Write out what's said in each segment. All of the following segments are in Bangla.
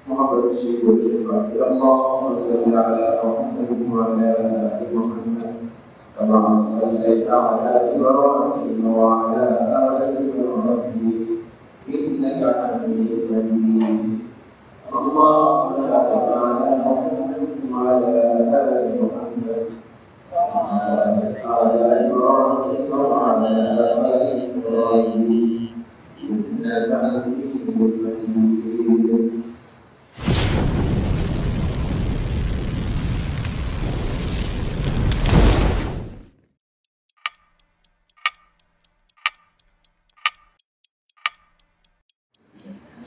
محبة الشيخ والشكر اللهم صل على محمد وعلى آل محمد كما صليت على إبراهيم وعلى آل إبراهيم إنك حميد مجيد اللهم بارك على محمد وعلى آل محمد على إبراهيم وعلى آل إبراهيم إنك حميد مجيد.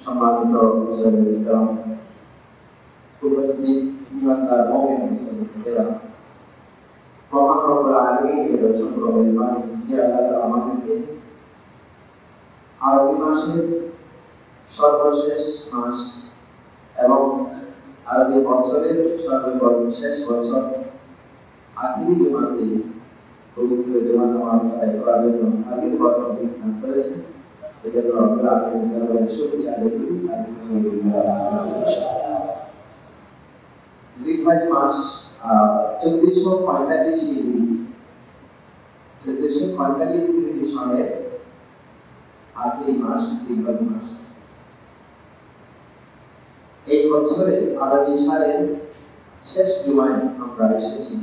সম্মানিত মুসলিমরা উপস্থিত ইমানদার মুমিন মুসলিমরা মহান রব্বুল আলামিনের অসংখ্য মেহরবানি যে আল্লাহ আমাদেরকে আরবি মাসের সর্বশেষ মাস এবং আরবি বছরের সর্বশেষ বছর আখিরি জুমাতে পবিত্র জুমা নামাজ আদায় করার জন্য হাজির হওয়ার তৌফিক দান করেছেন। এজন্য রব্বুল আলামিনের দরবারে শুকরিয়া আদায় করি। আলহামদুলিল্লাহ। জিলহজ মাস 1445 হিজরি 1445 হিজরি সনের আখিরি মাস জিলহজ মাস। এই বছরে আরবি সালের শেষ জুমায় আমরা এসেছি।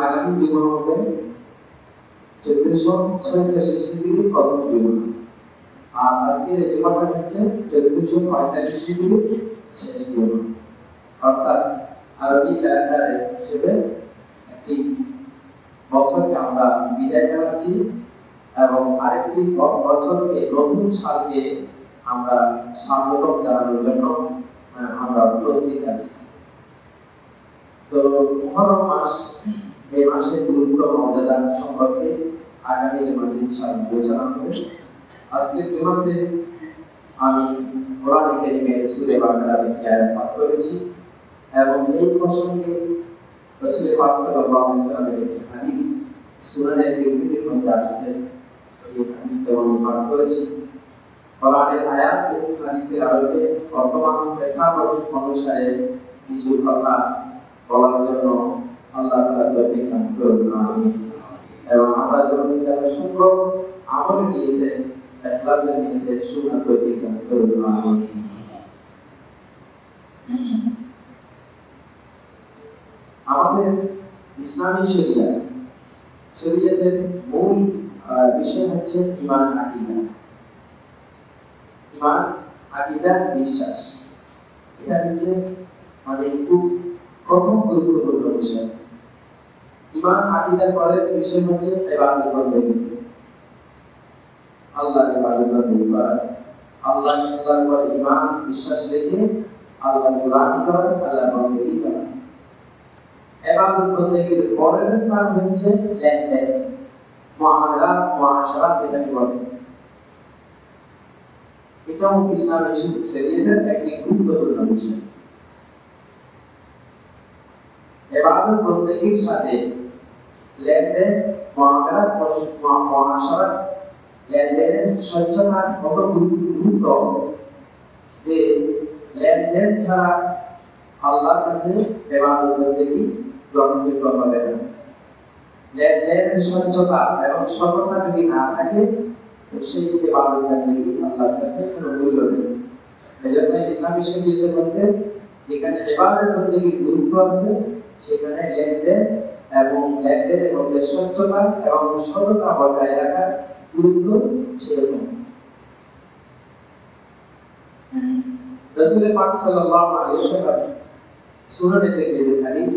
আগামী জুমা হবে 1446 হিজরি প্রথম জুমা, আর আজকের জুমাটা হচ্ছে 1445 হিজরি শেষ জুমা। অর্থাৎ আরবি ক্যালেন্ডারে হিসেবে একটি বছরকে আমরা বিদায় জানাচ্ছি এবং আরেকটি বছরকে নতুন সালকে আমরা স্বাগতম জানানোর জন্য আমরা উপস্থিত আছি। তো মুহররম মাস, এই মাসের গুরুত্ব মর্যাদা সম্পর্কে আগামী জুমাতে ইনশাআল্লাহ আলোচনা হবে। আজকের জুমাতে আমি কোরআন কারীমের সূরা বাকারা থেকে আয়াত পাঠ করেছি এবং এই প্রসঙ্গে রাসূল পাক সাল্লাল্লাহু আলাইহি ওয়াসাল্লামের একটি হাদিস সুনানে তিরমিজির মধ্যে আসছে, এই হাদিসটা আমি পাঠ করেছি। কোরআনের আয়াত এবং হাদিসের আলোকে বর্তমান প্রেক্ষাপট অনুসারে কিছু কথা বলার জন্য আল্লাহ তাআলা তৌফিক দান করুন। আমিন। এবং আমরা যারা শুনবো আমলে নিয়ে ইখলাসের নিয়ে শোনার তৌফিক দান করুন। আমিন। আমাদের ইসলামী শরীয়তের মূল বিষয় হচ্ছে ঈমান, আকীদা। ঈমান, আকীদা, বিশ্বাস, এটা হচ্ছে খুব প্রথম গুরুত্বপূর্ণ বিষয়। ঈমান আকীদার পরের বিষয় হচ্ছে ইবাদত বন্দেগী, আল্লাহর ইবাদত বন্দেগী করা, আল্লাহর উপর ঈমান বিশ্বাস রেখে আল্লাহর গোলামি করা, আল্লাহর বন্দেগী করা। ইবাদত বন্দেগীর পরের স্থান হচ্ছে লেনদেন, মুআমালাত, মুআশারাত যেটাকে বলে। এটাও ইসলামের শরীয়তের একটি গুরুত্বপূর্ণ বিষয়। ইবাদত বন্দেগীর সাথে লেনদেন, মুআমালাত, মুআশারাত, লেনদেনের স্বচ্ছতা কত গুরুত্ব যে লেনদেন ছাড়া আল্লাহর কাছে ইবাদত বন্দেগী গ্রহণযোগ্য হবে না। লেনদেনের স্বচ্ছতা এবং সততা যদি না থাকে তো সেই ইবাদত বন্দেগী আল্লাহর কাছে কোনো মূল্য নেই। এজন্য ইসলামী শরীয়তের মধ্যে যেখানে ইবাদত বন্দেগীর গুরুত্ব আছে সেখানে লেনদেন এবং লেনদেনের মধ্যে স্বচ্ছতা এবং সততা বজায় রাখার গুরুত্ব সেরকম। রাসূল পাক সাল্লাল্লাহু আলাইহি ওয়াসাল্লাম সুনানে তিরমিজির হাদিস,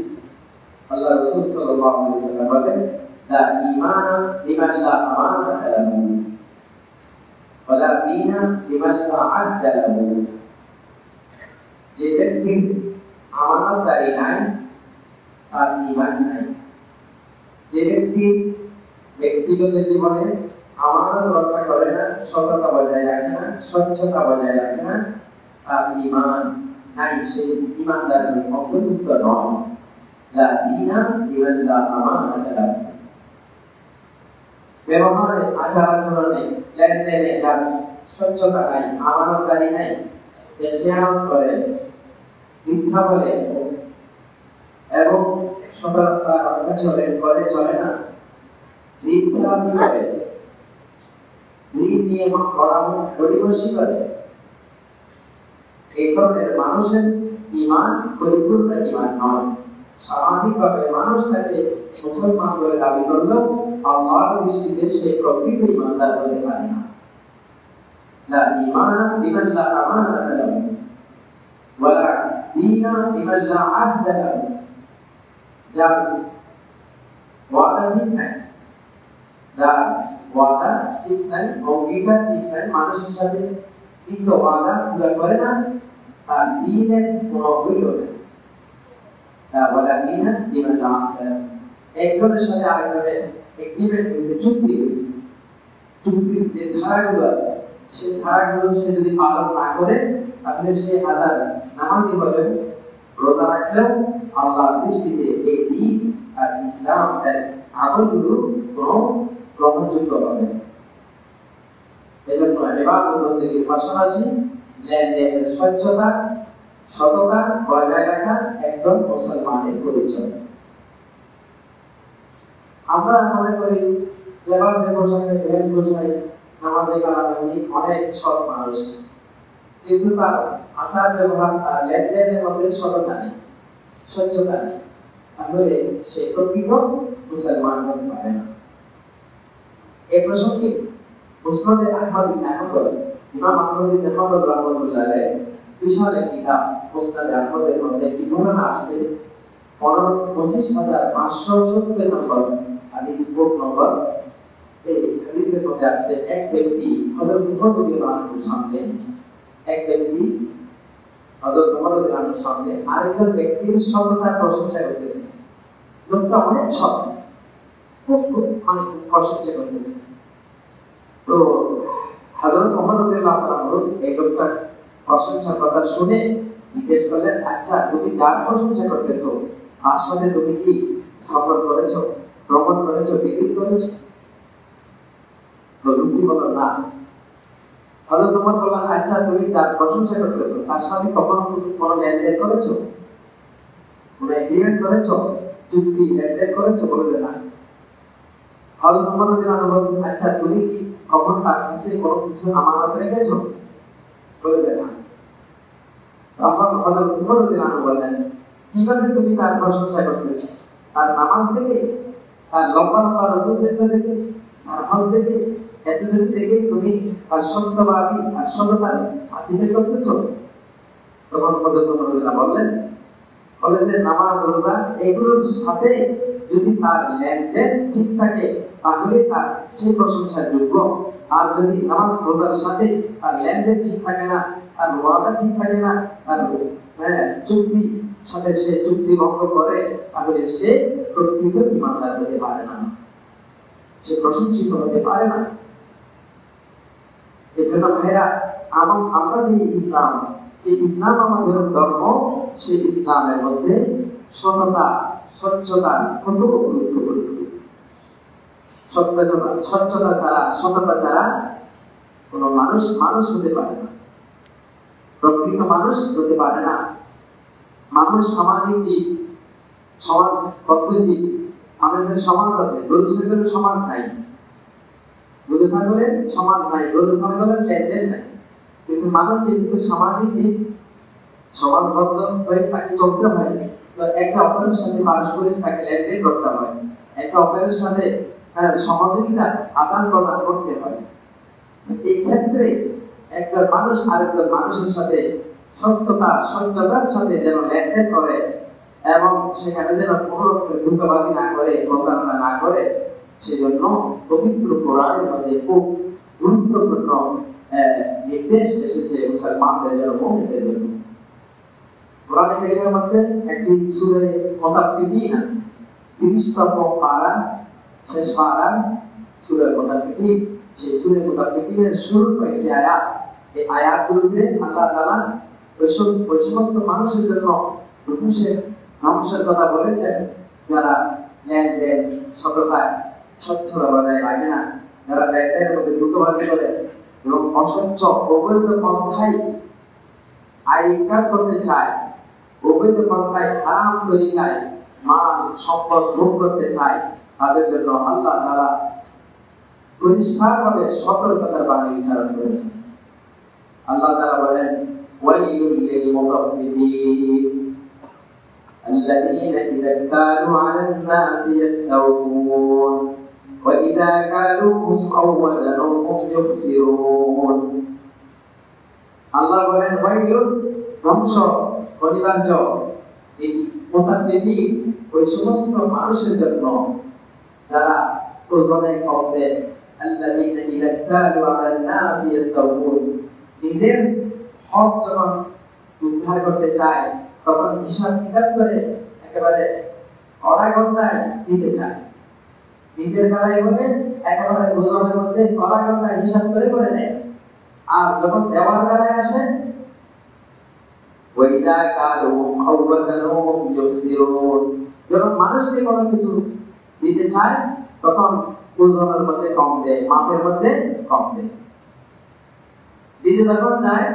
আল্লাহ রাসূল সাল্লাল্লাহু আলাইহি ওয়াসাল্লাম বলেন, লা ঈমানা লিমান লা আমানাতা লাহু ওয়া লা দীনা লিমান লা আহদা লাহু। যে ব্যক্তির আমানতদারি নাই তার ঈমান নাই। যে ব্যক্তি ব্যক্তিগত জীবনে আমানত রক্ষা করে না, সততা বজায় রাখে না, স্বচ্ছতা বজায় রাখে না, তার ঈমান নাই, সেই ঈমানদারের অন্তর্ভুক্ত নয়। লা দীনা লিমান লা আমানাতা লাহু। ব্যবহারে, আচার আচরণে, লেনদেনে যার স্বচ্ছতা নাই, আমানতদারি নাই, যে খেয়ানত করে, মিথ্যা বলে এবং সততা চলে না, মিথ্যা করে, ঋণ নিয়ে গরিবসী করে, এই ধরনের মানুষের ঈমান পরিপূর্ণ ঈমান নয়। সামাজিকভাবে মানুষ তাকে মুসলমান বলে দাবি করলেও আল্লাহর দৃষ্টিতে সে প্রকৃত ঈমানদার হতে পারে না। লা ঈমান লিমান লা আমানাতা লাহু ওয়া লা দীনা লিমান লা আহদা লাহু। যার ওয়াদা ঠিক নাই, যার ওয়াদা ঠিক নাই, অঙ্গীকার ঠিক নাই, মানুষের সাথে কৃত ওয়াদা পুরা করে না, তার দ্বীনের কোনো মূল্য নেই। একজনের সাথে আরেকজনের এগ্রিমেন্ট হয়েছে, চুক্তি হয়েছে, চুক্তির যে ধারাগুলো আছে সেই ধারাগুলো সে যদি পালন না করে, তাহলে সে হাজার নামাজি হলেও রোজা রাখলেও আল্লাহর দৃষ্টিতে এই দ্বীন আর ইসলাম আমলগুলো কোনো গ্রহণযোগ্য হবে। এজন্য ইবাদত বন্দেগীর পাশাপাশি লেনদেনের স্বচ্ছতা, সততা বজায় রাখা একজন মুসলমানের পরিচয়। আমরা মনে করি লেবাসে পোশাকে বেশভূষায় নামাজে কালামে অনেক সৎ মানুষ, কিন্তু তার আচার ব্যবহার, তার লেনদেনের মধ্যে সততা নেই, স্বচ্ছতা নেই, তাহলে সে প্রকৃত মুসলমান হতে পারে না। এই প্রসঙ্গে মুসনাদে আহমদ ইবনে হাম্বল, ইমাম আহমদ ইবনে হাম্বল রাহমাতুল্লাহ আলাইহি বিশাল এক কিতাব মুসনাদে আহমদের মধ্যে একটি বর্ণনা আসছে, 25,570 নম্বর হাদিস, বুক নম্বর। এই হাদিসের মধ্যে আসছে এক ব্যক্তি হযরত উমর রাদিয়াল্লাহু আনহুর সামনে, এক ব্যক্তি হযরত উমর রাদিয়াল্লাহু আনহুর সামনে আরেকজন ব্যক্তির সততার প্রশংসা করতেছে। লোকটা অনেক সৎ, খুব অনেক প্রশংসা করতেছে। তো হযরত উমর রাদিয়াল্লাহু আনহু এই লোকটার প্রশংসার কথা শুনে জিজ্ঞেস করলেন, আচ্ছা তুমি যার প্রশংসা করতেছো তার সাথে তুমি কি সফর করেছো, ভ্রমণ করেছো, ভিজিট করেছো? তো লোকটি বলল না। হযরত উমর বললেন, আচ্ছা তুমি যার প্রশংসা করতেছো তার সাথে কখনো তুমি কোনো লেনদেন করেছো, কোনো এগ্রিমেন্ট করেছো, চুক্তি লেনদেন করেছো? বলে না। হযরত উমর রাদিয়াল্লাহু আনহু বলছেন, আচ্ছা তুমি কি কখনো তার কাছে কোনো কিছু আমানত রেখেছো? বলে না। তখন হযরত উমর রাদিয়াল্লাহু আনহু বললেন, কিভাবে তুমি তার প্রশংসা করতেছো? তার নামাজ দেখে, তার লম্বা লম্বা রুকু সিজদা দেখে, তার হজ দেখে, এতটুকু দেখে তুমি তার সত্যবাদী আর সততার সার্টিফিকেট করতেছো? তখন হযরত উমর রাদিয়াল্লাহু বললেন, বলে যে নামাজ রোজা এগুলোর সাথে যদি তার লেনদেন ঠিক থাকে তাহলে তার সেই প্রশংসার যোগ্য। আর যদি নামাজ রোজার সাথে তার লেনদেন ঠিক থাকে না, তার ওয়াদা ঠিক থাকে না, তার চুক্তি সাথে সে চুক্তি ভঙ্গ করে, তাহলে সে প্রকৃত ঈমানদার হতে পারে না, সে প্রশংসিত হতে পারে না। এজন্য ভাইরা, আমরা যে ইসলাম আমাদের ধর্ম, সেই ইসলামের মধ্যে সততা, স্বচ্ছতা কত গুরুত্বপূর্ণ। স্বচ্ছতা ছাড়া, সততা ছাড়া কোন মানুষ হতে পারে না, প্রকৃত মানুষ হতে পারে না। মানুষ সামাজিক জীব, সমাজবদ্ধ জীব। আমাদের সমাজ আছে, গরু ছাগলের সমাজ নাই, গরু ছাগলের সমাজ নাই, গরু ছাগলের লেনদেন নাই। কিন্তু মানুষ যেহেতু সামাজিক জীব, সমাজবদ্ধ হয়ে তাকে চলতে হয়, তো একে অপরের সাথে পারস্পরিক তাকে লেনদেন করতে হয়, একে অপরের সাথে সহযোগিতা আদান প্রদান করতে হয়। এই ক্ষেত্রে একজন মানুষ আরেকজন মানুষের সাথে সত্যতা, স্বচ্ছতার সাথে যেন লেনদেন করে এবং সেখানে যেন কোনো রকমের ধোঁকাবাজি না করে, প্রতারণা না করে, সেজন্য পবিত্র কোরআনের মধ্যে খুব গুরুত্বপূর্ণ নির্দেশ এসেছে মুসলমানদের জন্য, মুমিনদের জন্য। কোরআনে কারীমের মধ্যে একটি সূরা মুতাফফিফিন আছে, 30তম পারা, শেষ পারা সূরা মুতাফফিফিন। সেই সূরা মুতাফফিফিনের শুরুর কয়েকটি আয়াত, এই আয়াতগুলোতে আল্লাহ তাআলা ওই সমস্ত মানুষের জন্য ধ্বংসের কথা বলেছেন যারা লেনদেন, সততায়, স্বচ্ছতা বজায় রাখে না, যারা লেনদেনের মধ্যে ধোঁকাবাজি করে এবং অস্বচ্ছ অবৈধ পন্থায় আয় ইনকাম করতে চায়, অবৈধ পন্থায় হারাম তরিকায় মাল সম্পদ ভোগ করতে চায়, তাদের জন্য আল্লাহ তাআলা পরিষ্কারভাবে সতর্কতার বাণী উচ্চারণ করেছেন। আল্লাহ তাআলা বলেন, ওয়াইলুল লিল মুতাফফিফিন الذين إذا اكتالوا على الناس يستوفون وإذا كالوهم أو وزنوهم يخسرون। আল্লাহ বলেন, ওয়াইলুল ধ্বংস অনিবার্য এই মুতাফফিফিন ওই সমস্ত মানুষের জন্য যারা ওজনে কম দেয়, الذين إذا اكتالوا على الناس يستوفون, নিজের হক যখন উদ্ধার করতে চায় তখন হিসাব কিতাব করে একেবারে আধা ঘন্টায় দিতে চায়। নিজের বেলায় হলে একেবারে ওজনের মধ্যে আধা ঘন্টায় হিসাব করে করে নেয়। আর যখন দেওয়ার বেলায় আসে, ওয়াইদা কালুহুম আও ওয়াজানুহুম ইউসিরুন, যখন মানুষকে কোনো কিছু দিতে চায় তখন ওজনের মধ্যে কম দেয়, মাপের মধ্যে কম দেয়। নিজে যখন যায়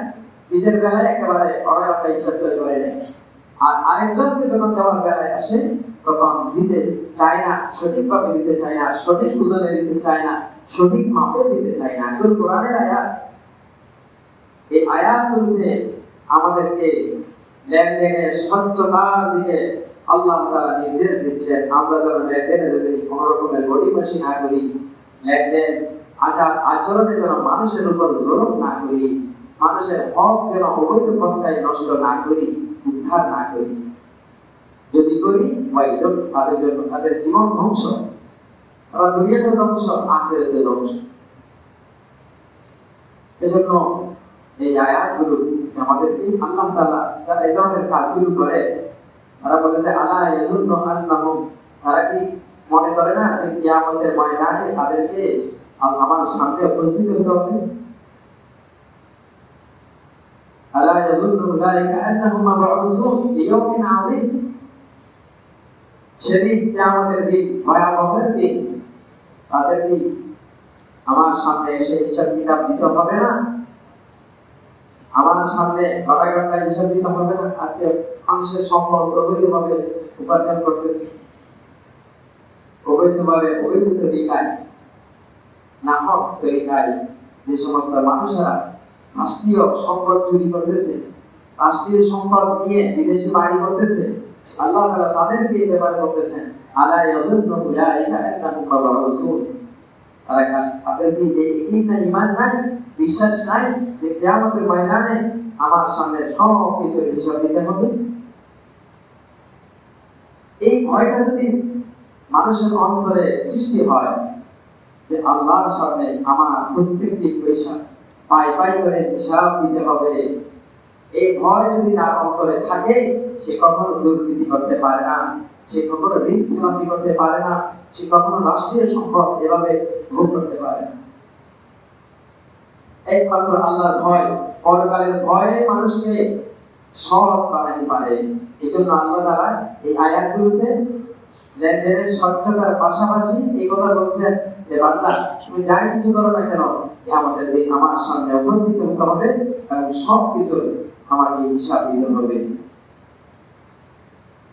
নিজের বেলায় একেবারে আধা ঘন্টা হিসাব করে করে নেয়। আর আরেকজনকে যখন দেওয়ার বেলায় আসে তখন দিতে চায় না, সঠিকভাবে দিতে চায় না, সঠিক ওজনে দিতে চায় না, সঠিক মাপে দিতে চায় না। এগুলো কোরআনের আয়াত। এই আয়াতগুলোতে আমাদেরকে লেনদেনের স্বচ্ছতার দিকে আল্লাহ তাআলা নির্দেশ দিচ্ছেন। আমরা যেন লেনদেনে যদি কোনো রকমের গড়িমসি না করি, লেনদেন আচার আচরণে যেন মানুষের উপর জুলুম না করি, মানুষের হক যেন অবৈধ পন্থায় নষ্ট না করি, উদ্ধার না করি। যদি করি ওয়াইলুন, তাদের জন্য তাদের জীবন ধ্বংস, তারা দুনিয়াতে ধ্বংস, আখিরাতে ধ্বংস। এজন্য এই আয়াতগুলো আমাদেরকে আল্লাহ তাআলা যারা এই ধরনের কাজগুলো করে তারা বলে যে আলা ইয়াজুন্নু আন্নাহুম, তারা কি মনে করে না যে কিয়ামতের ময়দানে তাদেরকে আল্লাহর সামনে উপস্থিত হতে হবে? আলা ইয়াজুন্নু উলাইকা আন্নাহুম মাবউসুন লিয়াউমিন আযীম, সেদিন কিয়ামতের দিন, ভয়াবহ দিন, তাদের কি আমার সামনে এসে হিসাব কিতাব দিতে হবে না? আমার সামনে আধা ঘন্টা হিসাব দিতে হবে না? আজকে মানুষের সম্পদ অবৈধভাবে উপার্জন করতেছে, অবৈধভাবে অবৈধ তরিকায় নাহক তরিকায় যে সমস্ত মানুষেরা রাষ্ট্রীয় সম্পদ চুরি করতেছে, রাষ্ট্রীয় সম্পদ নিয়ে বিদেশে বাড়ি করতেছে, আল্লাহ তাআলা তাদেরকে ব্যাপারে বলতেছেন আলা ইয়াজুন্নু উলাইকা আন্নাহুম মাবউসুন, তাদের কি এই ঈমান নাই, বিশ্বাস নাই যে কিয়ামতের ময়দানে আমার সামনে সব কিছু হিসাব দিতে হবে? এই ভয়টা যদি মানুষের অন্তরে সৃষ্টি হয় যে আল্লাহর সামনে আমার প্রত্যেকটি পয়সা পাই পাই করে হিসাব দিতে হবে, এই ভয় যদি তার অন্তরে থাকে, সে কখনো দুর্নীতি করতে পারে না, সে কখনো ঋণ খেলাপি করতে পারে না, সে কখনো রাষ্ট্রীয় সম্পদ এভাবে ভোগ করতে পারে না। একমাত্র আল্লাহর ভয়, পরকালের ভয়ে মানুষকে সৎ বানাতে পারে। এই জন্য আল্লাহ তাআলা এই আয়াতগুলোতে লেনদেনের স্বচ্ছতার পাশাপাশি এই কথা বলছেন যে বান্দা, তুমি যাই কিছু করো না কেন, কিয়ামতের দিন আমার সামনে উপস্থিত হতে হবে এবং সব কিছু আমাকে হিসাব দিতে হবে।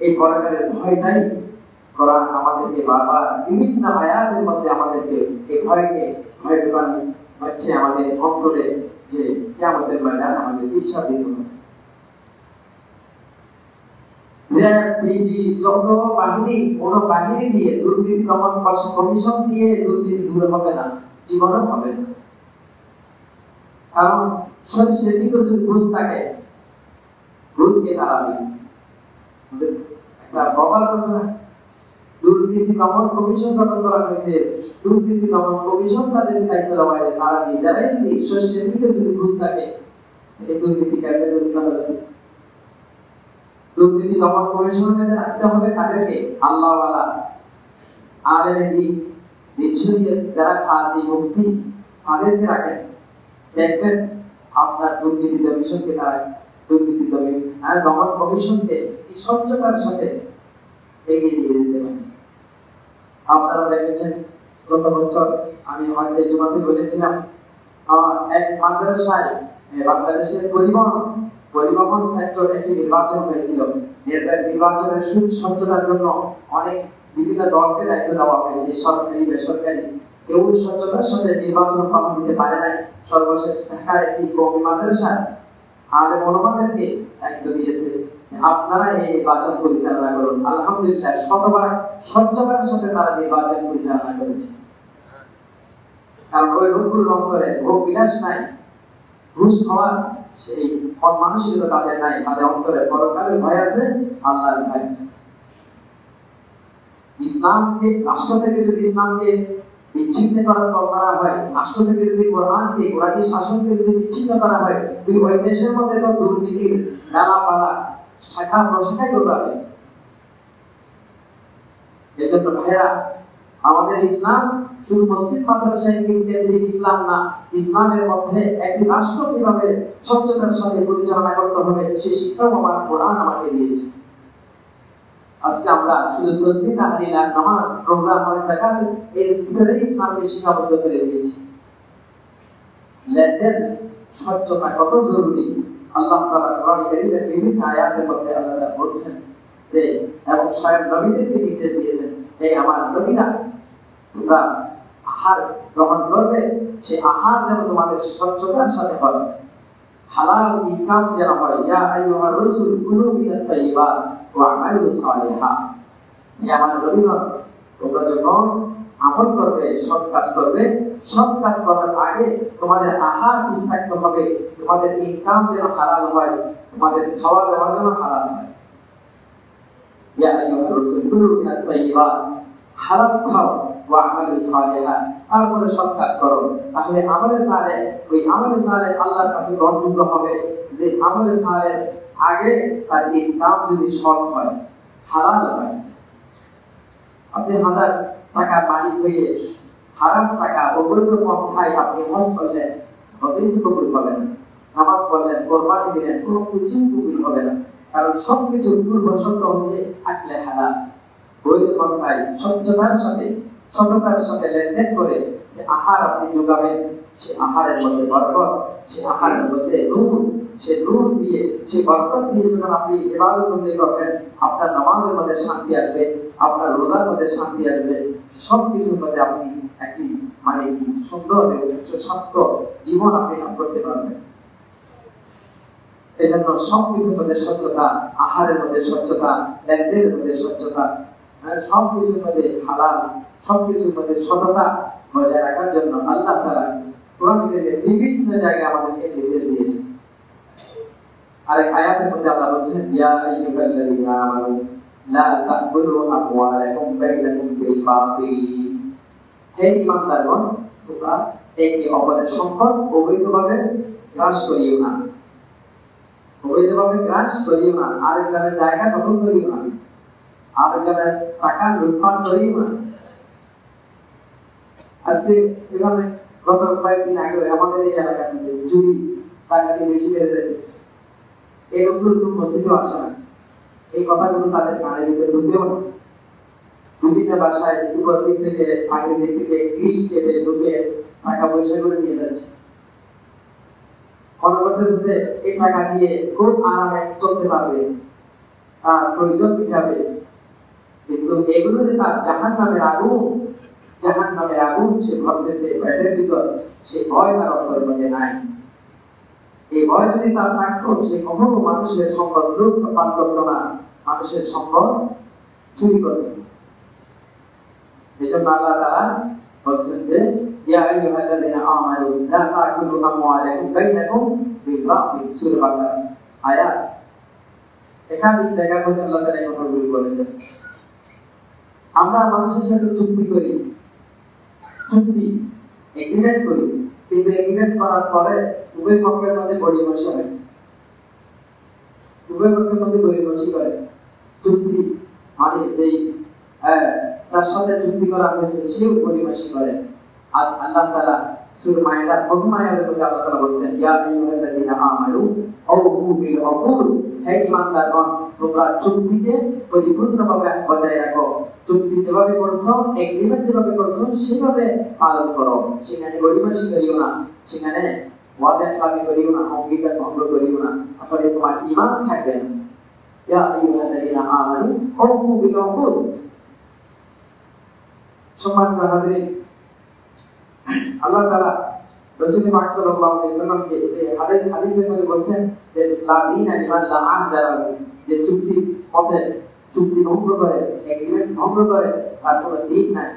এই পরকালের ভয়টাই কোরআন আমাদেরকে বারবার বিভিন্ন আয়াতের মধ্যে আমাদেরকে এই ভয়কে ভয় ঢোকানো হচ্ছে আমাদের অন্তরে যে কিয়ামতের ময়দান আমাদের হিসাব দিতে হবে। যত বাহিনী, কোন বাহিনী দিয়ে দুর্নীতি দমন কমিশন দিয়ে দুর্নীতি দূর হবে না, জীবনও হবে না। কারণ সত্যের ভিতর যদি ভূত থাকে, ভূতকে দাঁড়াবে। একটা প্রবাদ আছে না, দুর্নীতি দমন কমিশন গঠন করা হয়েছে, দুর্নীতি দমন কমিশন তাদের দায়িত্ব দেওয়া হয়, তারা নিজেরাই যদি শস্যের ভিতরে যদি ভূত থাকে, এই দুর্নীতি কাজে দূর করা যাবে। দুর্নীতি দমন কমিশনকে রাখতে হবে তাদেরকে আল্লাহওয়ালা, আলেম দ্বীন, দিনশরিয়ত যারা কাজী মুফতি, তাদেরকে রাখেন। দেখবেন আপনার দুর্নীতি কমিশনকে তারা দুর্নীতি দমন কমিশনকে এই স্বচ্ছতার সাথে এগিয়ে নিয়ে যেতে পারে। আপনারা দেখেছেন গত বছর আমি হয়তো জুমাতে বলেছিলাম, এক মাদ্রাসায় বাংলাদেশের পরিবহন পরিবহন সেক্টরে একটি নির্বাচন হয়েছিল। নির্বাচনের স্বচ্ছতার জন্য অনেক বিভিন্ন দলকে দায়িত্ব দেওয়া হয়েছে, সরকারি বেসরকারি। কেউ স্বচ্ছতার সাথে নির্বাচন পালন দিতে পারে নাই। সর্বশেষ ঢাকার একটি কওমি মাদ্রাসা আলেম ওলামাদেরকে দায়িত্ব দিয়েছে, আপনারা এই নির্বাচন পরিচালনা করুন। আলহামদুলিল্লাহ শতভাগ স্বচ্ছতার সাথে তারা নির্বাচন পরিচালনা করেছে। কারণ ওই লোকগুলোর অন্তরে ভোগ বিলাস নাই, ঘুষ খাওয়ার সেই মানসিকতা তাদের নাই। তাদের অন্তরে পরকালের ভয় আছে, আল্লাহর ভয় আছে। ইসলামকে রাষ্ট্র থেকে যদি ইসলামকে বিচ্ছিন্ন করার করা হয়, রাষ্ট্র থেকে যদি কোরআনকে কোরআনী শাসনকে যদি বিচ্ছিন্ন করা হয়, তুই ওই দেশের মধ্যে তো দুর্নীতির ডালাপালা শাখা প্রশাখাই গোজাবে। এজন্য ভাইরা, আমাদের ইসলাম শুধু মসজিদ মাদ্রাসায় কেন্দ্রিক ইসলাম না, ইসলামের মধ্যে একটি রাষ্ট্র কিভাবে স্বচ্ছতার সাথে পরিচালনা করতে হবে সেই শিক্ষাও আমার কোরআন আমাকে দিয়েছে। আজকে আমরা শুধু তাসবিহ তাহলিল আর নামাজ রোজা হজ যাকাত এর ভিতরে ইসলামকে সীমাবদ্ধ করে দিয়েছি। লেনদেন স্বচ্ছতা কত জরুরি আল্লাহ তাআলা কোরআন কারীমের বিভিন্ন আয়াতের মধ্যে আল্লাহ তাআলা বলছেন যে, এবং স্বয়ং নবীদেরকে নির্দেশ দিয়েছেন, হে আমার নবীরা, তোমরা আহার গ্রহণ করবে, সে আহার যেন তোমাদের স্বচ্ছতার সাথে হয়, হালাল ইনকাম যেন হয়। ইয়া আইয়ুহার রাসূল কুলু মিনাত তাইয়্যিবাত ওয়া আমালু সালিহা। হে আমার নবীগণ, তোমরা যখন আমল করবে, সৎ কাজ করবে, সৎ কাজ করার আগে তোমাদের আহার ঠিক থাকতে হবে, তোমাদের ইনকাম যেন হালাল হয়, তোমাদের খাওয়া দাওয়া যেন হালাল হয়। ইয়া আইয়ুহার রাসূল কুলু মিনাত তাইয়্যিবাত, হালাল খাও, ওয়া আমালু সালিহা, তারপরে সৎ কাজ করো। তাহলে আমলে সালেহ, ওই আমলে সালেহ আল্লাহর কাছে গ্রহণযোগ্য হবে যে আমলে সালেহ আগে তার ইনকাম যদি সৎ হয়, হালাল হয়। আপনি 1000 টাকার মালিক হয়ে হারাম টাকা অবৈধ পন্থায় আপনি হজ করলেন, হজই তো কবুল হবে না। নামাজ পড়লেন, কোরবানি দিলেন, কোনো কিছুই কবুল হবে না। কারণ সবকিছুর পূর্ব শর্ত হচ্ছে আকলে হালাল। বৈধ পন্থায় স্বচ্ছতার সাথে সততার সাথে লেনদেন করে যে আহার আপনি যোগাবেন, সে আহারের মধ্যে বরকত, সে আহারের মধ্যে নূর, সে নূর দিয়ে, সে বরকত দিয়ে যখন আপনি ইবাদত বন্দী করবেন, আপনার নামাজের মধ্যে শান্তি আসবে, আপনার রোজার মধ্যে শান্তি আসবে, সবকিছুর মধ্যে আপনি একটি মানে কি সুন্দর স্বাস্থ্য জীবন আপনি লাভ করতে পারবেন। এই জন্য সবকিছুর মধ্যে স্বচ্ছতা, আহারের মধ্যে স্বচ্ছতা, লেনদেনের মধ্যে স্বচ্ছতা, সবকিছুর মধ্যে হালাল, সবকিছুর মধ্যে সততা বজায় রাখার জন্য আল্লাহ তাআলা কোরআনে বিভিন্ন জায়গায় আমাদেরকে নির্দেশ দিয়েছেন। আরেক আয়াতের মধ্যে আল্লাহ বলেছেন, ইয়া আইয়ুহাল্লাযীনা আমানু লা তাকুলু আমওয়ালাকুম বাইনাকুম বিল বাতিল। হে ঈমানদারগণ, তোমরা একে অপরের সম্পদ অবৈধভাবে গ্রাস করিও না, অবৈধভাবে গ্রাস করিও না, আরেকজনের জায়গা দখল করিও না, আরেকজনের টাকা লুটপাট করিও না। আজকে এভাবে গত কয়েকদিন আগে আমাদের এই এলাকার মধ্যে চুরি ডাকাতি বেশি বেড়ে যাচ্ছে। এই লোকগুলো তো মসজিদেও আসে না, এই কথাগুলো তাদের কানে ভিতরে ঢুকেও না। বিভিন্ন বাসায় উপর দিক থেকে বাহিরের দিক থেকে গ্রিল কেটে ঢুকে টাকা পয়সা করে নিয়ে যাচ্ছে। মনে করতেছে যে এই টাকা দিয়ে খুব আরামে চলতে পারবে, তার প্রয়োজন মিটাবে, কিন্তু এগুলো যে তার জাহান্নামের আগুন, জাহান্নামের আগুন সে ভাবতেছে পেটের ভিতর, সে ভয় তার অন্তরের মধ্যে নাই। এই ভয় যদি তার থাকতো, সে কখনো মানুষের সম্পদ লুটপাট করতো না, মানুষের সম্পদ চুরি করতো। এই জন্য আল্লাহ তাআলা বলছেন যে, ইয়া আইয়ুহাল্লাযীনা আমানু লা তাকুলু আমওয়ালাকুম বাইনাকুম বিল বাতিল। সূরা বাকারা আয়াত একাধিক জায়গার মধ্যে আল্লাহ তাআলা এই কথাগুলো বলেছেন। আমরা মানুষের সাথে চুক্তি করি, চুক্তি এগ্রিমেন্ট করি, কিন্তু এগ্রিমেন্ট করার পরে উভয় পক্ষের মধ্যে গড়িমসি হয়, উভয় পক্ষের মধ্যে গড়িমসি করে। চুক্তি মানে যেই যার সাথে চুক্তি করা হয়েছে সেও গড়িমসি করে। আর আল্লাহ তাআলা সূরা মাইদার প্রথম আয়াতের মধ্যে আল্লাহ তাআলা বলেছেন, ইয়া আইয়ুহাল্লাযীনা আমানু আউফু বিল উকুদ। হে ঈমানদারগণ, তোমরা চুক্তিকে পরিপূর্ণভাবে বজায় রাখো। চুক্তি যেভাবে করছো, এগ্রিমেন্ট যেভাবে করছো সেভাবে পালন করো। সেখানে গড়িমসি করিও না, সেখানে ওয়াদা সাবি করিও না, অঙ্গীকার ভঙ্গ করিও না, তাহলে তোমার ঈমান থাকবে না। ইয়া আইয়ুহাল্লাযীনা আমানু আউফু বিল উকুদ। সম্মানিত হাজিরিন, আল্লাহ তাআলা রাসূল পাক সাল্লাল্লাহু আলাইহি ওয়াসাল্লামকে যে হাদিসের মধ্যে বলেন যে লা দীনা লিমান লা আহদা লাহু, যে চুক্তি পথে চুক্তি ভঙ্গ করে, এগ্রিমেন্ট ভঙ্গ করে, তার কোনো দিন নাই।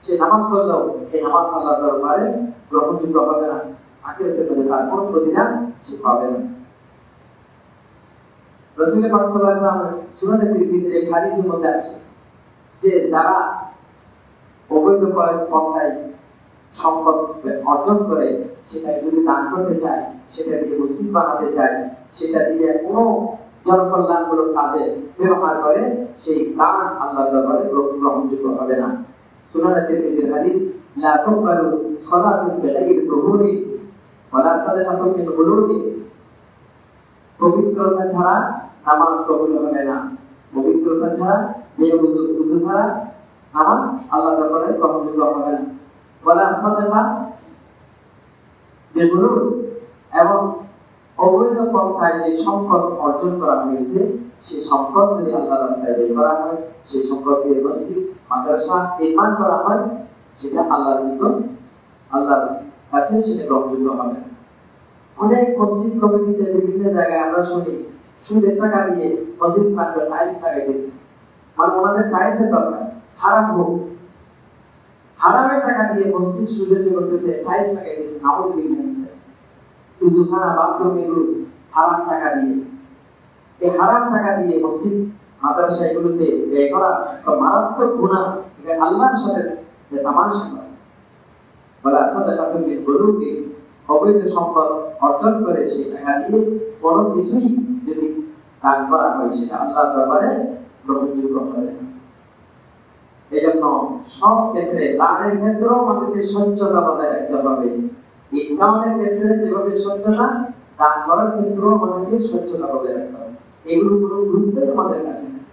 সে নামাজ পড়লেও এই নামাজ আল্লাহর দরবারে গ্রহণযোগ্য হবে না, আখিরাতের মধ্যে তার কোনো প্রতিদান সে পাবে না। রাসূল পাক সাল্লাল্লাহু আলাইহি ওয়াসাল্লাম সুনানে তিরমিজির এই হাদিসের মধ্যে আছে যে যারা অবৈধ পন্থায় সম্পদ অর্জন করে সেটা যদি দান করতে চায়, সেটা দিয়ে মসজিদ বানাতে চায়, সেটা দিয়ে কোনো জনকল্যাণমূলক কাজে ব্যবহার করে, সেই দান আল্লাহর দরবারে গ্রহণযোগ্য হবে না। সুনানে তিরমিজির হাদিস, লা তুকবালু সালাতুন বিগাইরি তুহুরি ওয়ালা সাদাকাতুন মিন গুলুলি। পবিত্রতা ছাড়া নামাজ কবুল হবে না, পবিত্রতা ছাড়া বেউযু ছাড়া নামাজ আল্লাহর দরবারে গ্রহণযোগ্য হবে না। ওয়ালা সাদাকা বিগুলুল, এবং অবৈধ পন্থায় যে সম্পদ অর্জন করা হয়েছে সেই সম্পদ যদি আল্লাহর রাস্তায় ব্যয় করা হয়, সেই সম্পদ দিয়ে মসজিদ মাদ্রাসা নির্মাণ করা হয়, সেটা আল্লাহর নিকট আল্লাহর কাছে সেটা গ্রহণযোগ্য হবে না। অনেক মসজিদ কমিটিতে বিভিন্ন জায়গায় আমরা শুনি সুদের টাকা দিয়ে মসজিদ বানাতে টাইলস লাগাই দিয়েছে, মানে ওনাদের টাইলসের দরকার, হারাম হোক, হারামের টাকা দিয়ে মসজিদ সুদের করতেছে, টাইলস লাগাই দিয়েছে। নাউযুবিল্লাহ, উযুখানা বাথরুম এগুলো হারাম টাকা দিয়ে, এই হারাম টাকা দিয়ে মসজিদ মাদ্রাসা এগুলোতে ব্যয় করা মারাত্মক গুনাহ। এটা আল্লাহর সাথে তামাশা করা। বলা সাদাকাতুন মিন গুলুলি, অবৈধ সম্পদ অর্জন করে সেই টাকা দিয়ে কোনো কিছুই যদি দান করা হয়, সেটা আল্লাহর দরবারে গ্রহণযোগ্য হবে না। এজন্য সব ক্ষেত্রে দানের ক্ষেত্রেও আমাদেরকে স্বচ্ছতা বজায় রাখতে হবে। ইনকামের ক্ষেত্রে যেভাবে স্বচ্ছতা, দান করার ক্ষেত্রেও আমাদেরকে স্বচ্ছতা বজায় রাখতে হবে। এগুলো কোনো গুরুত্বই আমাদের কাছে নেই।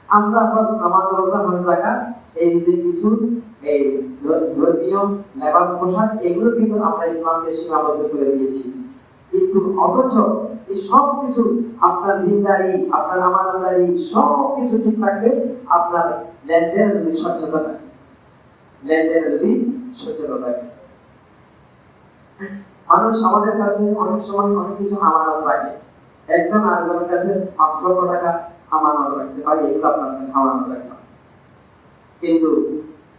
আমরা বাস নামাজ রোজা হজ যাকাত এই যে কিছু এই ধর্মীয় লেবাস পোশাক এগুলোর ভিতর আমরা ইসলামকে সীমাবদ্ধ করে দিয়েছি, কিন্তু অথচ এই সব কিছু আপনার দিনদারি, আপনার আমানতদারি সব কিছু ঠিক থাকবে আপনার লেনদেন যদি স্বচ্ছতা থাকে, লেনদেন যদি স্বচ্ছতা থাকে। মানুষ আমাদের কাছে অনেক সময় অনেক কিছু আমানত রাখে, একজন আরেকজনের কাছে 5 লক্ষ টাকা আমানত রাখছে, ভাই এগুলো আপনার কাছে আমানত রাখলাম, কিন্তু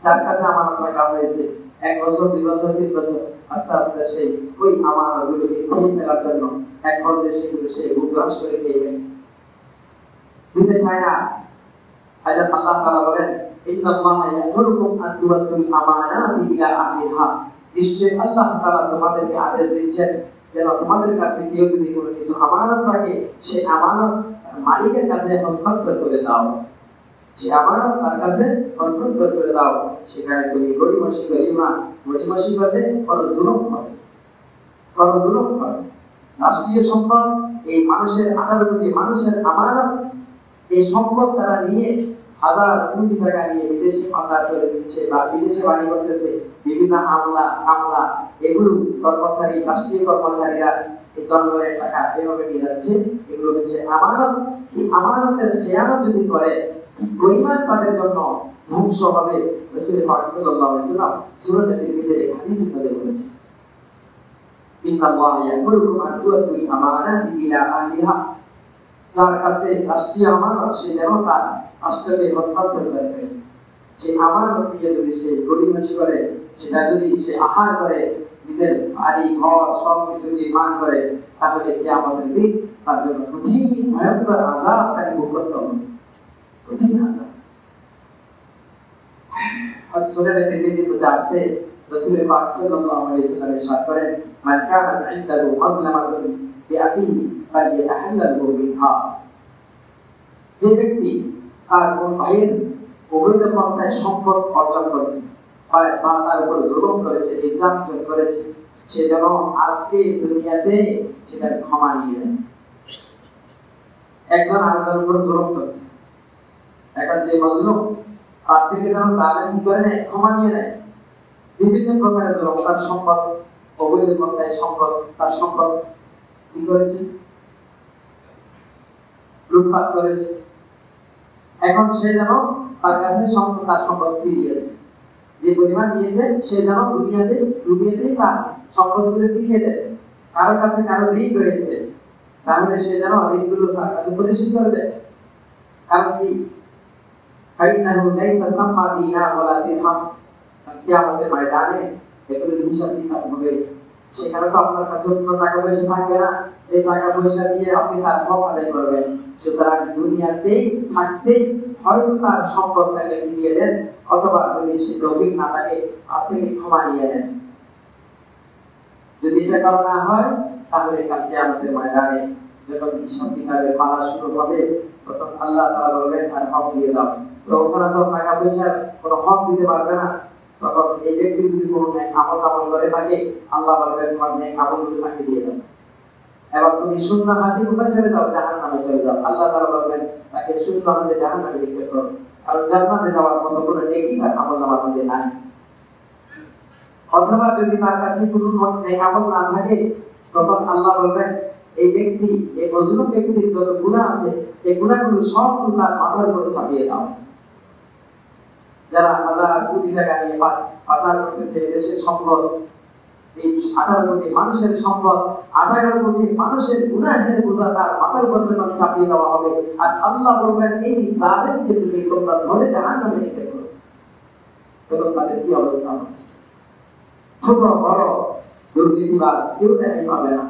যার কাছে আমানত রাখা হয়েছে 1 বছর 2 বছর 3 বছর আস্তে আস্তে সেই ওই আমানতগুলোকে খেয়ে ফেলার জন্য এক পর্যায়ে সেগুলো সে গ্রাস করে খেয়ে ফেলে, দিতে চায় না। হযরত আল্লাহ তাআলা বলেন, ইন্নাল্লাহা ইয়া'মুরুকুম আন তু'আদ্দুল আমানাতি ইলা আহলিহা, নিশ্চয় আল্লাহ তাআলা তোমাদেরকে আদেশ দিচ্ছেন যেন তোমাদের কাছে কেউ যদি কোনো কিছু আমানত রাখে, সেই আমানত মালিকের কাছে হস্তান্তর করে দাও, সে আমানত তার কাছে হস্তান্তর করে দাও। সেখানে তুমি গড়িমসি করিও না, গড়িমসি করলে বড় জুলুম হবে, বড় জুলুম হবে। রাষ্ট্রীয় সম্পদ, এই মানুষের 18 কোটি মানুষের আমানত, এই সম্পদ তারা নিয়ে হাজার কোটি টাকা নিয়ে বিদেশে পাচার করে দিচ্ছে বা বিদেশে বাড়ি করতেছে, বিভিন্ন আমলা এগুলো কর্মচারী, রাষ্ট্রীয় কর্মচারীরা এই জনগণের টাকা এভাবে নিয়ে যাচ্ছে, এগুলো হচ্ছে আমানত। এই আমানতের খেয়ানত যদি করে, কি পরিমাণ তাদের জন্য ধ্বংস হবে। রাসূল পাক সাল্লাল্লাহু আলাইহি ওয়াসাল্লাম সূরা তিরমিজির এক হাদিসে তাদের বলেছেন, ইন্নাল্লাহা ইয়া'মুরুকুম আন তু'আদ্দুল আমানাতি ইলা আহলিহা, যার কাছে রাষ্ট্রীয় আমানত সে যেন তার রাষ্ট্রকে হস্তান্তর করে দেয়। সেই আমানত দিয়ে যদি সে গড়িমসি করে, সেটা যদি সে আহার করে, নিজের বাড়ি ঘর সবকিছু নির্মাণ করে, তাহলে কিয়ামতের দিন তার জন্য কঠিন ভয়ঙ্কর আযাব তাকে ভোগ করতে হবে, কঠিন আযাব। আর সূরা তিরমিজির মধ্যে আসছে, রাসূল পাক সাল্লাল্লাহু আলাইহি ওয়াসাল্লাম ইরশাদ করেন, মান কানাত ইনদাহু মাসলামাতুন বিআখিহি ফালইয়াতাহাল্লালহু মিনহা, যে ব্যক্তি তার কোন ভাইয়ের অবৈধ পন্থায় সম্পদ অর্জন করেছে বা তার উপর জুলুম করেছে, নির্যাতন করেছে, সে যেন আজকে দুনিয়াতে সেটা ক্ষমা নিয়ে নেয়। একজন আরেকজনের উপর জুলুম করেছে, এখন যে মজলুম তার থেকে যেন জালেম কি করে নেয়, ক্ষমা নিয়ে নেয়। বিভিন্ন প্রকারের জুলুম, তার সম্পদ অবৈধ পন্থায় সম্পদ তার সম্পদ কি করেছে, লুটপাট করেছে। এখন সে যেন তার কাছে তার সম্পদ ফিরিয়ে দেয়, যে পরিমাণ নিয়েছে সে যেন দুনিয়াতেই তার সম্পদগুলো ফিরিয়ে দেয়। কারোর কাছে কারো ঋণ রয়েছে, তাহলে সে যেন ঋণগুলো তার কাছে পরিশোধ করে দেয়। কারণ কি, ফাইনাহু লাইসা সাম্মা দিনার ওয়ালা দিরহাম, কিয়ামতের ময়দানে এগুলোর হিসাব দিতে হবে। সেখানে তো আপনার কাছে কোনো টাকা পয়সা থাকবে না যে টাকা পয়সা দিয়ে আপনি তার হক আদায় করবেন। সুতরাং দুনিয়াতেই থাকতেই হয়তো তার সম্পদটাকে ফিরিয়ে দেন, অথবা যদি সে তৌফিক না থাকে তার থেকে ক্ষমা নিয়ে নেন। যদি এটা করা না হয় তাহলে কাল কিয়ামতের ময়দানে যখন হিসাব কিতাবের পালা শুরু হবে তখন আল্লাহ তাআলা বলবেন তার হক দিয়ে দাও। তো ওখানে তো টাকা পয়সার কোনো হক দিতে পারবে না। তখন এই ব্যক্তি যদি কোনো আমল করে থাকে আল্লাহ বলবেন তোমার নেক আমলগুলো তাকে দিয়ে দাও, এবার তুমি শূন্য হাতে কোথায় চলে যাও, জাহান্নামে চলে যাও। আল্লাহ তাআলা বলবেন তাকে শূন্য হাতে জাহান্নামে নিক্ষেপ করো, কারণ জান্নাতে যাওয়ার মতো কোনো নেকি তার আমলনামার মধ্যে নাই। অথবা যদি তার কাছে কোনো নেক আমল না থাকে তখন আল্লাহ বলবেন এই ব্যক্তি, এই মজলুম ব্যক্তির যত গুনাহ আছে এই গুনাহগুলো সবগুলো তার মাথার উপরে চাপিয়ে দাও। যারা হাজার কোটি টাকা নিয়ে পাচার করতেছে দেশের সম্পদ, এই 18 কোটি মানুষের সম্পদ, 18 কোটি মানুষের গুনাহের বোঝা তার মাথার উপর চাপিয়ে দেওয়া হবে। আর আল্লাহ বলবেন এই জালেমকে যদি তোমরা ধরে জাহান্নামে নিক্ষেপ করো, তখন তাদের কি অবস্থা হবে? ছোট বড় দুর্নীতিবাজ কেউ রেহাই পাবে না,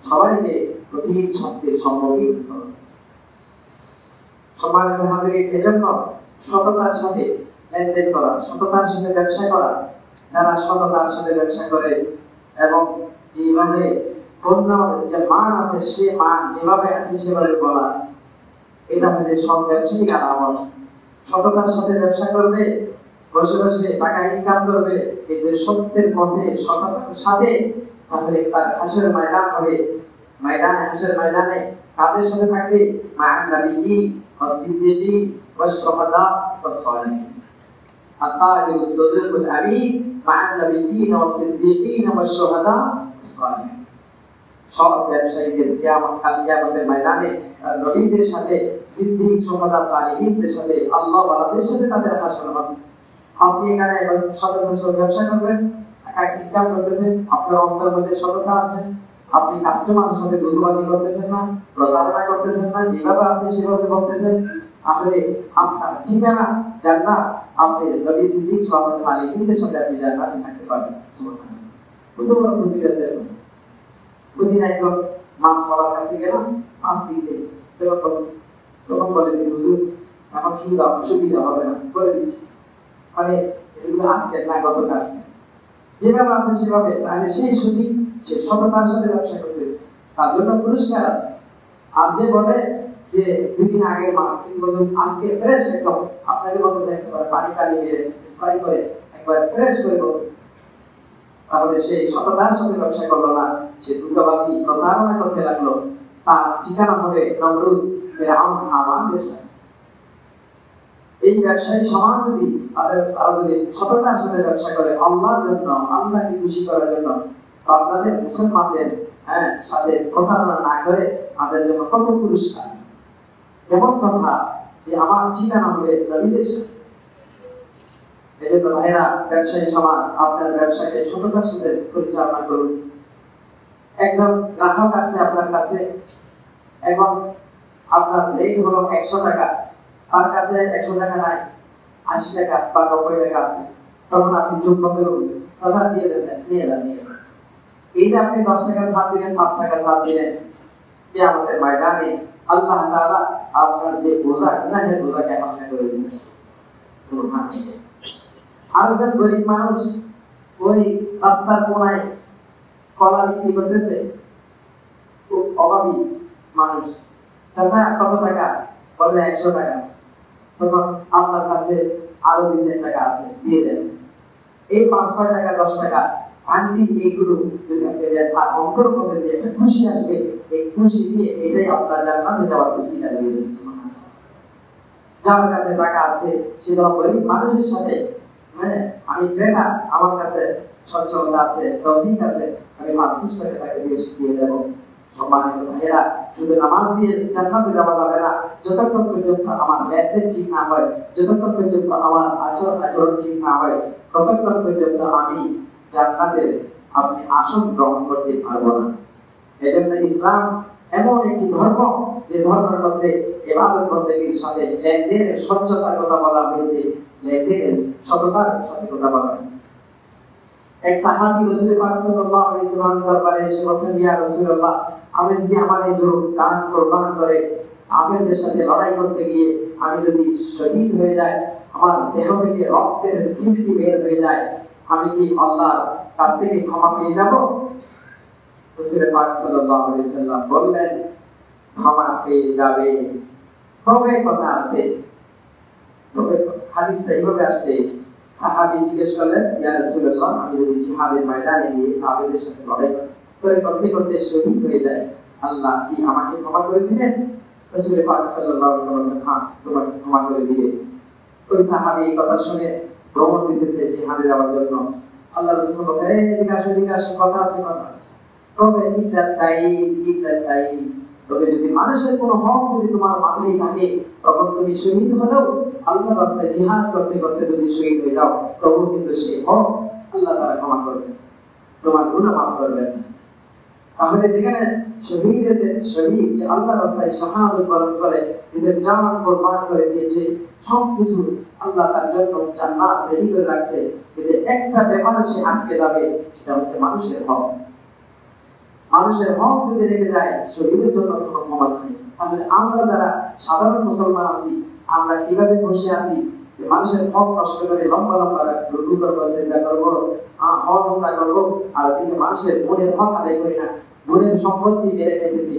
সবাইকে কঠিন শাস্তির সম্মুখীন হতে হবে। সম্মানিত হাজিরিন, এজন্য সততার সাথে লেনদেন করা, সততার সাথে ব্যবসা করা, যারা সততার সাথে ব্যবসা করে এবং যেভাবে পণ্যের যে মান আছে সে মান যেভাবে আছে সেভাবে বলা, এটা হচ্ছে সব ব্যবসায়িক আলামত। সততার সাথে ব্যবসা করবে, বসে বসে টাকা ইনকাম করবে কিন্তু সত্যের পথে সততার সাথে, তাহলে তার হাসরের ময়দান হবে। হাসরের ময়দানে কাদের সাথে থাকবে? মা'আন নাবিয়্যিন ওয়াস সিদ্দীকিন ওয়াস শুহাদা ওয়াস সালিহিন। আত-তাজিরু as-সাদীকুল আমিন মা'আন নাবিয়্যিন ওয়াস সিদ্দীকিন ওয়াস শুহাদা ওয়াস সালিহিন। সব ব্যবসায়ীদের কিয়ামতের ময়দানে নবীদের সাথে, সিদ্দীক, শুহাদা, সালিহিনদের সাথে, আল্লাহ ওয়ালাদের সাথে তাদের হাসর হবে। আপনি এখানে সততার সাথে ব্যবসা করবেন, টাকা ইনকাম করতেছেন, আপনার অন্তরের মধ্যে সততা আছে, আপনি কাস্টমারের সাথে দুধবাজি করতেছেন না, প্রতারণা করতেছেন না, যেভাবে আছে সেভাবে করতেছেন, তাহলে আপনার ঠিকানা জান্নাত। আপনি নবী, সিদ্দীক, শুহাদা, সালিহিনদের সাথে আপনি জান্নাতে থাকতে পারবেন। সুবহানাল্লাহ, কত বড় ফজিলত! ওইদিন একজন মাছওয়ালার কাছে গেলাম মাছ কিনতে, তখন বলে দিচ্ছি হুজুর এখন সুবিধা হবে না, বলে দিচ্ছি মানে এগুলো আজকে না গতকাল, যেভাবে আছে সেভাবে, তাহলে সেই সুযোগ সে সততার সাথে ব্যবসা করতেছে, তার জন্য পুরস্কার আছে। আর যে বলে যে 2 দিন আগের মাছ কিন্তু আজকে ফ্রেশ, একদম আপনাকে বলতেছে একেবারে পানি টানি মেরে স্প্রে করে একবার ফ্রেশ করে বলতেছে, তাহলে সেই সততার সাথে ব্যবসা করলো না, সে দুঃখবাজি প্রতারণা করতে লাগলো, তার ঠিকানা হবে নমরুদ, ফিরআউন, হামানের সাথে। এই ব্যবসায়ী সমাজ যদি তারা যদি সততার সাথে ব্যবসা করে আল্লাহর জন্য, আল্লাহকে খুশি করার জন্য, আপনাদের মুসলমানদের সাথে প্রতারণা না করে তাদের জন্য কত পুরস্কার। এমন কথা যে আমার ঠিকানা হবে নবীদের সাথে। এজন্য ভাইরা, ব্যবসায়ী সমাজ আপনার ব্যবসাকে সততার সাথে পরিচালনা করুন। একজন গ্রাহক আসছে আপনার কাছে, এখন আপনার রেট হলো 100 টাকা, তার কাছে 100 টাকা নাই, 80 টাকা বা 90 টাকা আছে, তখন আপনি যোগ করুন, চাচা দিয়ে দেন, নিয়ে যান। এই যে আপনি 10 টাকা ছাড় দিলেন, 5 টাকা ছাড় দিলেন, কিয়ামতের ময়দানে আল্লাহ তাআলা আপনার যে বোঝা, গুনাহের বোঝাকে হালকা করে দিবেন। সুবহানাল্লাহ। আরেকজন গরিব মানুষ ওই রাস্তার কোনায় কলা বিক্রি করতেছে, খুব অভাবী মানুষ, চাচা কত টাকা? বলে 100 টাকা। তখন আপনার কাছে আরো 2-4 টাকা আছে, দিয়ে দেন। এই 5-6 টাকা 10 টাকা আন্টি এইগুলো যদি আপনি দেন, আর অন্তর মধ্যে যে একটা খুশি আসবে, এই খুশি দিয়ে এটাই আপনার জান্নাতে যাওয়ার খুশি লাগবে। যার কাছে টাকা আছে সে গরিব মানুষের সাথে, আমি ক্রেতা, আমার কাছে সচ্ছলতা আছে, তৌফিক আছে, আমি 5-10 টাকা তাকে দিয়ে দেব। সম্মানিত ভাইয়েরা, শুধু নামাজ দিয়ে জান্নাতে যাওয়া যাবে না, যতক্ষণ পর্যন্ত আমার লেনদেন ঠিক না হয়, যতক্ষণ পর্যন্ত আমার আচরণ ঠিক না হয়, ততক্ষণ পর্যন্ত আমি জান্নাতের আপনি আসন গ্রহণ করতে পারবো না। এজন্য ইসলাম এমন একটি ধর্ম যে ধর্মের মধ্যে ইবাদত বন্দেগীর সাথে লেনদেনের স্বচ্ছতার কথা বলা হয়েছে, লেনদেনের সততার সাথে কথা বলা হয়েছে। এক সাহাবী রাসূল পাক সাল্লাল্লাহু আলাইহি ওয়াসাল্লাম দরবারে এসে বলেন, ইয়া রাসূলুল্লাহ, আমি যদি আমার এই দান কুরবান করে আপনাদের সাথে লড়াই করতে গিয়ে আমি যদি শহীদ হয়ে যাই, আমার দেহ থেকে রক্তের ফিনকি বের হয়ে যায়, আমি কি আল্লাহর কাছ থেকে ক্ষমা পেয়ে যাব? রাসূল পাক সাল্লাল্লাহু আলাইহি ওয়াসাল্লাম বললেন, ক্ষমা পেয়ে যাবে, তবে কথা আছে। তবে হাদিসটা এইভাবে আসছে, সাহাবী জিজ্ঞেস করলেন, ইয়া রাসূলুল্লাহ, আমি যদি জিহাদের ময়দানে গিয়ে কাফেরদের সাথে লড়াই করতে করতে শহীদ হয়ে যায়, আল্লাহ কি আমাকে ক্ষমা করে দিবেন? রাসূল পাক সাল্লাল্লাহু আলাইহি ওয়াসাল্লাম, হ্যাঁ, তোমাকে ক্ষমা করে দিবেন। ওই সাহাবী এই কথা শুনে ভ্রমণ দিতেছে জিহাদে যাওয়ার জন্য। আল্লাহ রাসূল বলেন, এদিকে আসো, কথা আছে। তবে তবে যদি মানুষের কোনো হক যদি তোমার মাথায় থাকে, তখন তুমি শহীদ হলেও আল্লাহর রাস্তায় জিহাদ করতে করতে যদি শহীদ হয়ে যাও, তবু কিন্তু সেই হক আল্লাহ তাআলা ক্ষমা করবেন, তোমার গুনাহ মাফ করবেন। তাহলে যেখানে শহীদ যে আল্লাহর রাস্তায় শাহাদাত বরণ করে নিজের জান কুরবান করে দিয়েছে, সবকিছু আল্লাহ তার জন্য জান্নাত রেডি করে রাখছে, কিন্তু একটা ব্যাপারে সে আটকে যাবে, সেটা হচ্ছে মানুষের হক। মানুষের হক যদি রেখে যায়, শহীদের জন্য কোনো ক্ষমা নেই। তাহলে আমরা যারা সাধারণ মুসলমান আছি, আমরা কিভাবে বসে আছি যে মানুষের হক নষ্ট করে লম্বা লম্বা রুকু করবো, সিজদা করবো, হজ উমরা করবো, আর কিন্তু মানুষের বোনের হক আদায় করি না, বোনের সম্পত্তি মেরে খেতেছি।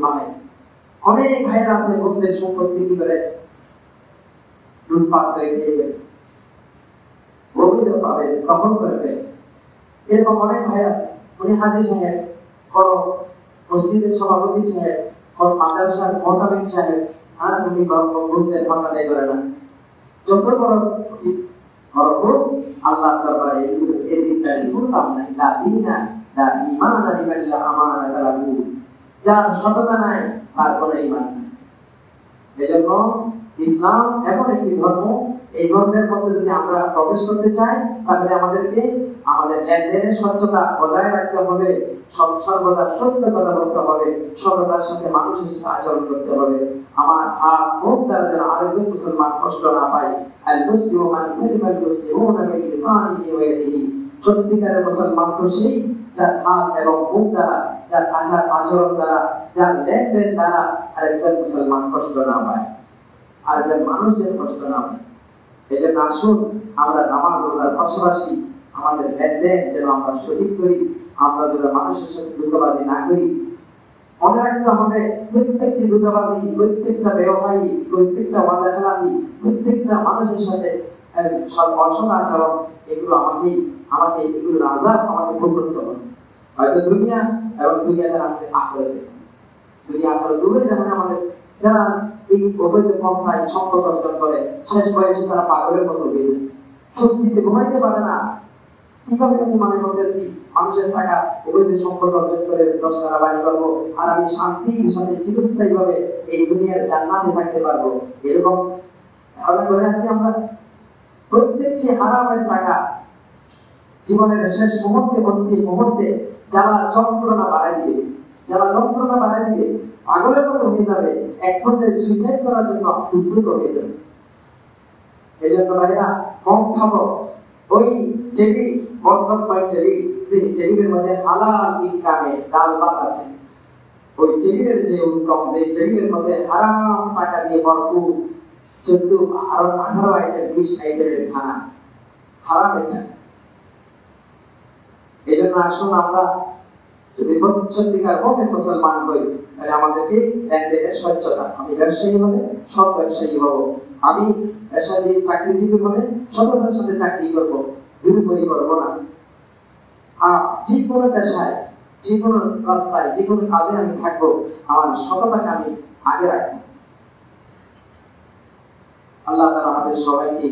অনেক ভাইরা আছে বোনদের সম্পত্তি কি করে লুটপাট করে খেয়ে ফেলে, অবৈধ পাবে, দখল করে ফেলে। এরকম অনেক ভাই আছে, উনি হাজী সাহেব, বড় মসজিদের সভাপতি সাহেব, বড় মাদ্রাসার মোহতামিম সাহেব, আর উনি বোনদের হক আদায় করে না। যত বড় ভুল আল্লাহর দরবারে এদিন তার কোনো দাম নাই। লা দীনা লা ঈমানা লিমান লা আমানাতা লাহু, যার সততা নাই তার কোনো ঈমান নাই। এজন্য ইসলাম এমন একটি ধর্ম, এই ধর্মের মধ্যে যদি আমরা প্রবেশ করতে চাই, তাহলে আমাদেরকে আমাদের লেনদেনের স্বচ্ছতা বজায় রাখতে হবে, সর্বদা সত্য কথা বলতে হবে, সততার সাথে মানুষের সাথে আচরণ করতে হবে। আমার মুখ দ্বারা যেন আরেকজন মুসলমান কষ্ট না পায়। আল মুসলিমু মান সালিমাল মুসলিমুনা মিন লিসানিহি ওয়া ইয়াদিহি, সত্যিকারের মুসলমান তো সেই যার হাত এবং মুখ দ্বারা, যার আচরণ দ্বারা, যার লেনদেন দ্বারা আরেকজন মুসলমান কষ্ট না পায়, আরেকজন মানুষ যেন কষ্ট না পায়। এই জন্য আসুন আমরা নামাজ রোজার পাশাপাশি আমাদের লেনদেন যেন আমরা সঠিক করি, আমরা যেন মানুষের সাথে ধোঁকাবাজি না করি। মনে রাখতে হবে, প্রত্যেকটি ধোঁকাবাজি, প্রত্যেকটা ব্যবহারী, প্রত্যেকটা ওয়াদাখেলাফি, প্রত্যেকটা মানুষের সাথে অসৎ আচরণ, এগুলো আমাকে এগুলোর আযাব আমাকে ভোগ করতে হবে। হয়তো দুনিয়া এবং দুনিয়াতে আমাদের আখিরাতে, দুনিয়া আখিরাত দুটোই যেমন আমাদের যারা এই অবৈধ পন্থায় সম্পদ অর্জন করে, শেষ বয়সে তারা পাগলের মতো হয়ে যায়, স্বস্তিতে ঘুমাইতে পারে না। কিভাবে আমি মনে করতেছি মানুষের টাকা অবৈধ সম্পদ অর্জন করে 10 টাকা বাড়ি করবো, আর আমি শান্তির সাথে চিরস্থায়ী ভাবে এই দুনিয়ার জান্নাতে থাকতে পারবো, এরকম ধারণা করে আছি আমরা। প্রত্যেকটি হারামের টাকা জীবনের শেষ মুহূর্তে, অন্তিম মুহূর্তে যারা যন্ত্রণা বাড়াই দিবে, পাগলের মতো হয়ে যাবে, এক পর্যায়ে সুইসাইড করার জন্য উদ্যত হয়ে যাবে। এই জন্য ভাইরা কম খাবো, ওই টেবিল বরকতময় টেবিল, যে টেবিলের মধ্যে হালাল ইনকামে ডাল ভাত আছে, ওই টেবিলের যে ইনকাম, যে টেবিলের মধ্যে হারাম টাকা দিয়ে ভরপুর 18 আইটেম 20 আইটেমের খানা, হারামের টাকা। এই জন্য আসুন আমরা যদি সত্যিকার মুমিন মুসলমান হই, তাহলে আমাদেরকে লেনদেনের স্বচ্ছতা, আমি ব্যবসায়ী হলে সৎ ব্যবসায়ী হব, আমি পেশাজীবী চাকরিজীবী হলে সততার সাথে চাকরি করব, দুর্নীতি করব না। আর যে কোনো পেশায়, যে কোনো রাস্তায়, যে কোনো কাজে আমি থাকবো, আমার সততাকে আমি আগে রাখবো। আল্লাহ তাআলা আমাদের সবাইকে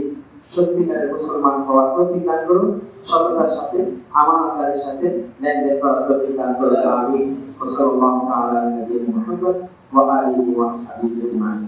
সত্যিকারের মুসলমান হওয়ার তৌফিক দান করুন, সততার সাথে আমানতের সাথে লেনদেন করার তৌফিক দান করুন। আমিন। সাল্লাল্লাহু তাআলা আলা নবিয়িনা মুহাম্মদ ওয়া আলিহি ওয়া সাহবিহি আজমাইন।